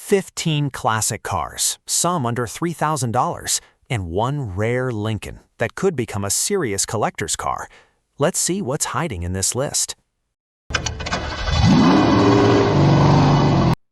15 classic cars, some under $3,000, and one rare Lincoln that could become a serious collector's car. Let's see what's hiding in this list.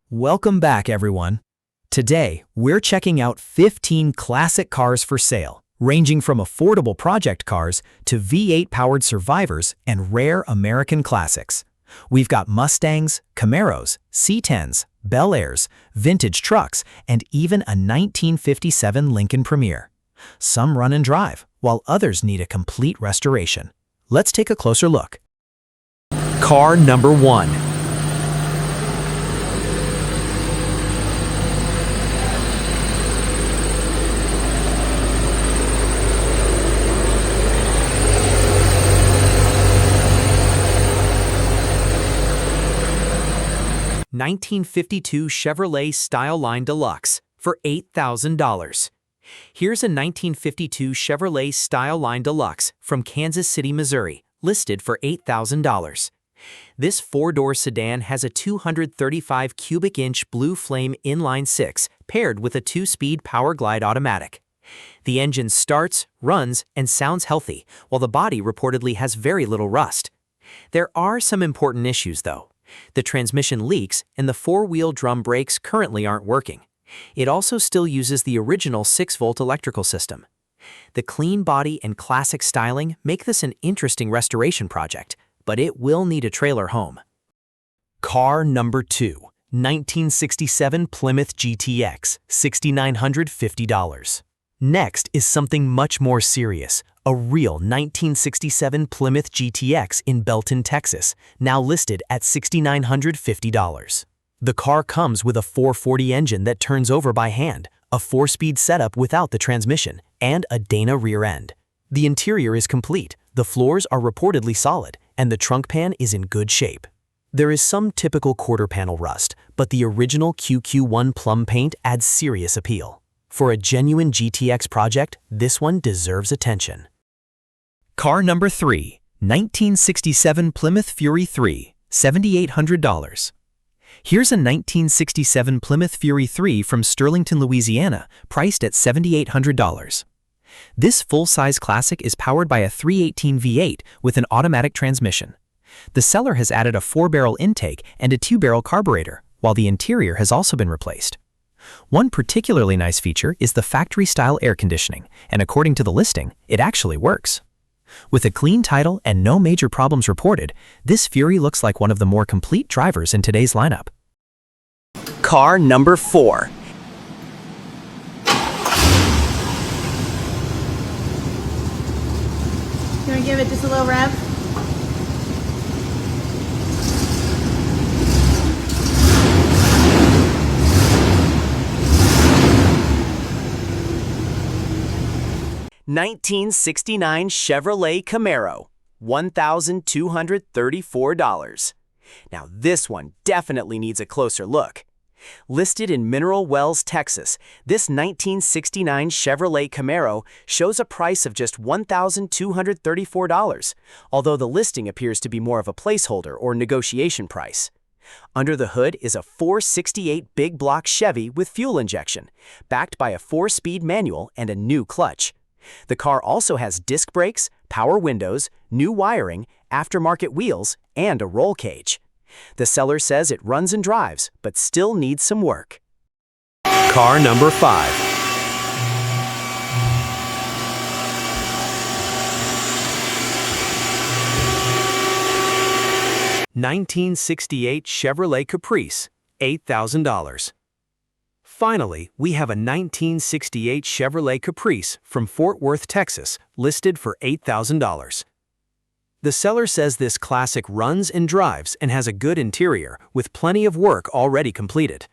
Welcome back, everyone. Today, we're checking out 15 classic cars for sale, ranging from affordable project cars to V8-powered survivors and rare American classics. We've got Mustangs, Camaros, C10s, Bel Airs, vintage trucks, and even a 1957 Lincoln Premier. Some run and drive, while others need a complete restoration. Let's take a closer look. Car number 1. $1952 Chevrolet Styleline Deluxe for $8,000. Here's a 1952 Chevrolet Styleline Deluxe from Kansas City, Missouri, listed for $8,000. This four-door sedan has a 235 cubic inch Blue Flame inline-six paired with a 2-speed Power Glide automatic. The engine starts, runs, and sounds healthy, while the body reportedly has very little rust. There are some important issues, though. The transmission leaks and the four-wheel drum brakes currently aren't working. It also still uses the original 6-volt electrical system. The clean body and classic styling make this an interesting restoration project, but it will need a trailer home. Car number 2, 1967 Plymouth GTX, $6,950. Next is something much more serious, a real 1967 Plymouth GTX in Belton, Texas, now listed at $6,950. The car comes with a 440 engine that turns over by hand, a 4-speed setup without the transmission, and a Dana rear end. The interior is complete, the floors are reportedly solid, and the trunk pan is in good shape. There is some typical quarter panel rust, but the original QQ1 plum paint adds serious appeal. For a genuine GTX project, this one deserves attention. Car number 3, 1967 Plymouth Fury 3, $7,800. Here's a 1967 Plymouth Fury 3 from Sterlington, Louisiana, priced at $7,800. This full-size classic is powered by a 318 V8 with an automatic transmission. The seller has added a 4-barrel intake and a 2-barrel carburetor, while the interior has also been replaced. One particularly nice feature is the factory-style air conditioning, and according to the listing, it actually works. With a clean title and no major problems reported, this Fury looks like one of the more complete drivers in today's lineup. Car number 4. You want to give it just a little rev? $1969 Chevrolet Camaro, $1,234. Now this one definitely needs a closer look. Listed in Mineral Wells, Texas, this 1969 Chevrolet Camaro shows a price of just $1,234, although the listing appears to be more of a placeholder or negotiation price. Under the hood is a 468 big block Chevy with fuel injection, backed by a 4-speed manual and a new clutch. The car also has disc brakes, power windows, new wiring, aftermarket wheels, and a roll cage. The seller says it runs and drives, but still needs some work. Car number 5. $1968 Chevrolet Caprice, $8,000. Finally, we have a 1968 Chevrolet Caprice from Fort Worth, Texas, listed for $8,000. The seller says this classic runs and drives and has a good interior, with plenty of work already completed.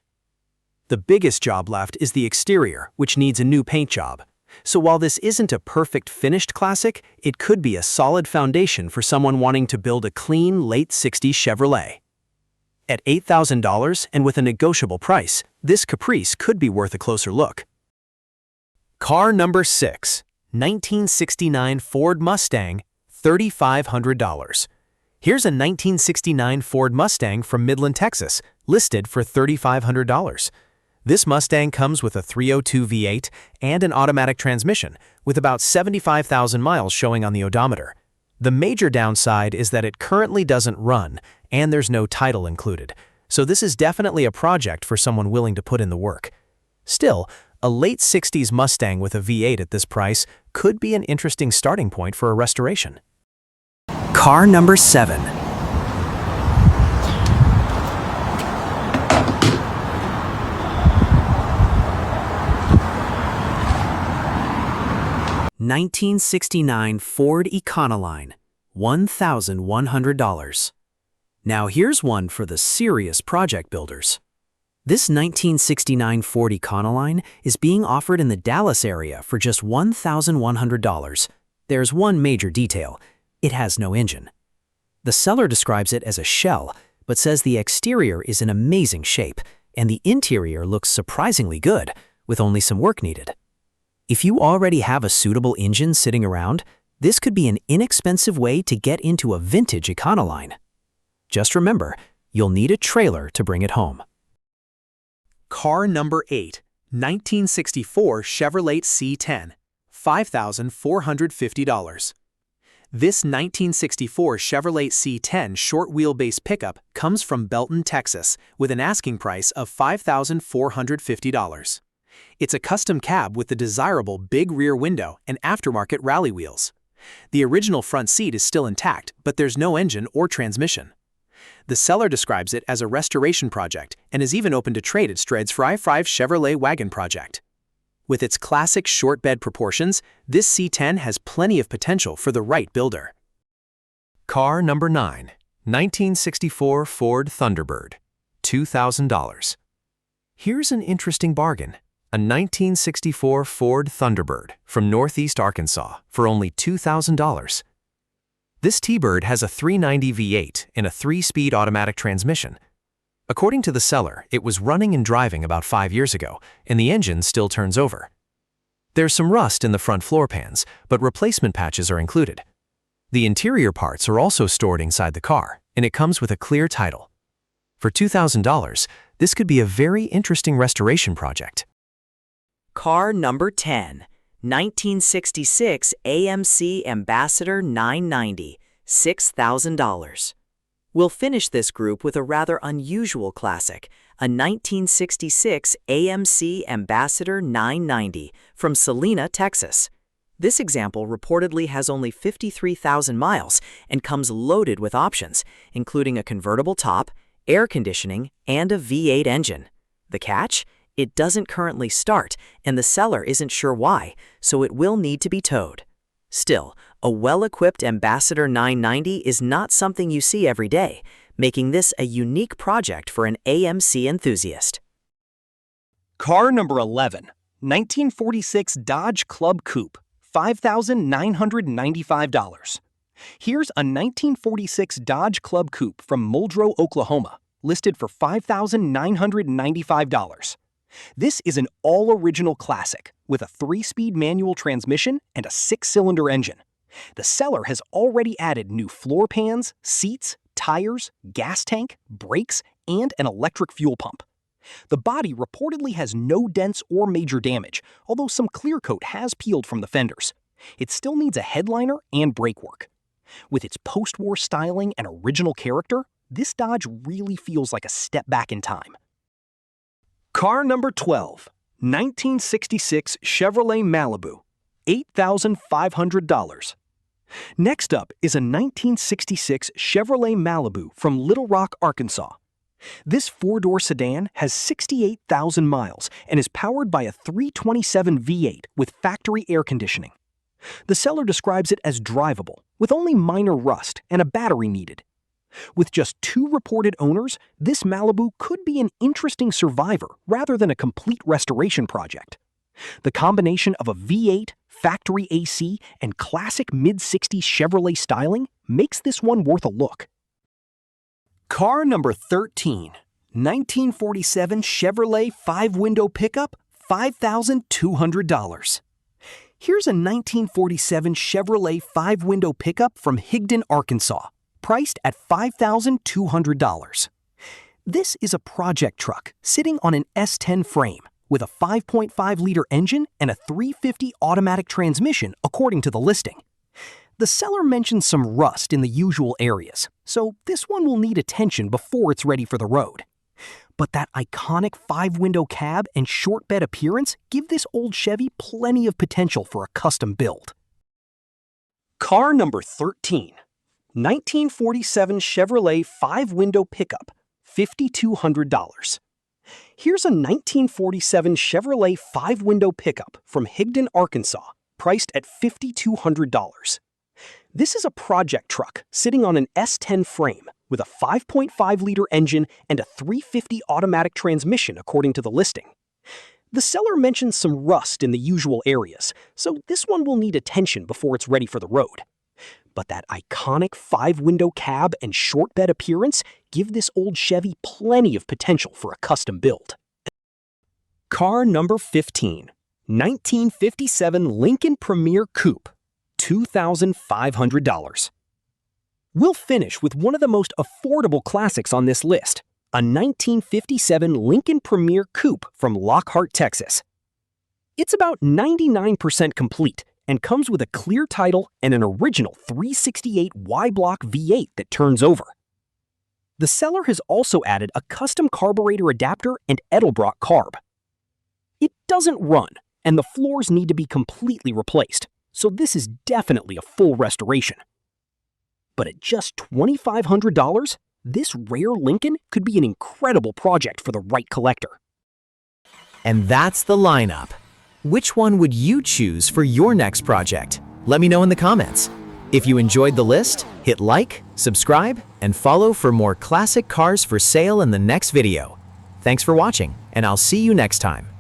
The biggest job left is the exterior, which needs a new paint job. So while this isn't a perfect finished classic, it could be a solid foundation for someone wanting to build a clean late 60s Chevrolet. At $8,000 and with a negotiable price, this Caprice could be worth a closer look. Car number 6, 1969 Ford Mustang, $3,500. Here's a 1969 Ford Mustang from Midland, Texas, listed for $3,500. This Mustang comes with a 302 V8 and an automatic transmission, with about 75,000 miles showing on the odometer. The major downside is that it currently doesn't run, and there's no title included, so this is definitely a project for someone willing to put in the work. Still, a late 60s Mustang with a V8 at this price could be an interesting starting point for a restoration. Car number 7. (1969) Ford Econoline, $1,100. Now here's one for the serious project builders. This 1969 Ford Econoline is being offered in the Dallas area for just $1,100. There's one major detail: it has no engine. The seller describes it as a shell, but says the exterior is in amazing shape, and the interior looks surprisingly good, with only some work needed. If you already have a suitable engine sitting around, this could be an inexpensive way to get into a vintage Econoline. Just remember, you'll need a trailer to bring it home. Car number 8, 1964 Chevrolet C10, $5,450. This 1964 Chevrolet C10 short wheelbase pickup comes from Belton, Texas, with an asking price of $5,450. It's a custom cab with the desirable big rear window and aftermarket rally wheels. The original front seat is still intact, but there's no engine or transmission. The seller describes it as a restoration project and is even open to trade at Streds for i5 Chevrolet wagon project. With its classic short bed proportions, this C10 has plenty of potential for the right builder. Car number 9, 1964 Ford Thunderbird, $2,000. Here's an interesting bargain: a 1964 Ford Thunderbird from Northeast Arkansas for only $2,000. This T-Bird has a 390 V8 and a 3-speed automatic transmission. According to the seller, it was running and driving about 5 years ago, and the engine still turns over. There's some rust in the front floor pans, but replacement patches are included. The interior parts are also stored inside the car, and it comes with a clear title. For $2,000, this could be a very interesting restoration project. Car number 10, 1966 AMC Ambassador 990, $6,000. We'll finish this group with a rather unusual classic, a 1966 AMC Ambassador 990 from Salina, Texas. This example reportedly has only 53,000 miles and comes loaded with options, including a convertible top, air conditioning, and a V8 engine. The catch? It doesn't currently start, and the seller isn't sure why, so it will need to be towed. Still, a well-equipped Ambassador 990 is not something you see every day, making this a unique project for an AMC enthusiast. Car number 11, 1946 Dodge Club Coupe, $5,995. Here's a 1946 Dodge Club Coupe from Muldrow, Oklahoma, listed for $5,995. This is an all-original classic with a 3-speed manual transmission and a 6-cylinder engine. The seller has already added new floor pans, seats, tires, gas tank, brakes, and an electric fuel pump. The body reportedly has no dents or major damage, although some clear coat has peeled from the fenders. It still needs a headliner and brake work. With its post-war styling and original character, this Dodge really feels like a step back in time. Car number 12, 1966 Chevrolet Malibu, $8,500. Next up is a 1966 Chevrolet Malibu from Little Rock, Arkansas. This 4-door sedan has 68,000 miles and is powered by a 327 V8 with factory air conditioning. The seller describes it as drivable, with only minor rust and a battery needed. With just 2 reported owners, this Malibu could be an interesting survivor rather than a complete restoration project. The combination of a V8, factory AC, and classic mid-60s Chevrolet styling makes this one worth a look. Car number 13, 1947 Chevrolet 5-window pickup, $5,200. Here's a 1947 Chevrolet 5-window pickup from Higdon, Arkansas, priced at $5,200. This is a project truck sitting on an S10 frame with a 5.5-liter engine and a 350 automatic transmission according to the listing. The seller mentions some rust in the usual areas, so this one will need attention before it's ready for the road. But that iconic 5-window cab and short bed appearance give this old Chevy plenty of potential for a custom build. Car number 13. 1947 Chevrolet 5-window pickup, $5,200. Here's a 1947 Chevrolet 5-window pickup from Higdon, Arkansas, priced at $5,200. This is a project truck sitting on an S10 frame with a 5.5-liter engine and a 350 automatic transmission according to the listing. The seller mentions some rust in the usual areas, so this one will need attention before it's ready for the road. But that iconic 5-window cab and short bed appearance give this old Chevy plenty of potential for a custom build. Car number 15. 1957 Lincoln Premier Coupe, $2,500. We'll finish with one of the most affordable classics on this list, a 1957 Lincoln Premier Coupe from Lockhart, Texas. It's about 99% complete and comes with a clear title and an original 368 Y-block V8 that turns over. The seller has also added a custom carburetor adapter and Edelbrock carb. It doesn't run, and the floors need to be completely replaced, so this is definitely a full restoration. But at just $2,500, this rare Lincoln could be an incredible project for the right collector. And that's the lineup. Which one would you choose for your next project? Let me know in the comments. If you enjoyed the list, hit like, subscribe, and follow for more classic cars for sale in the next video. Thanks for watching, and I'll see you next time.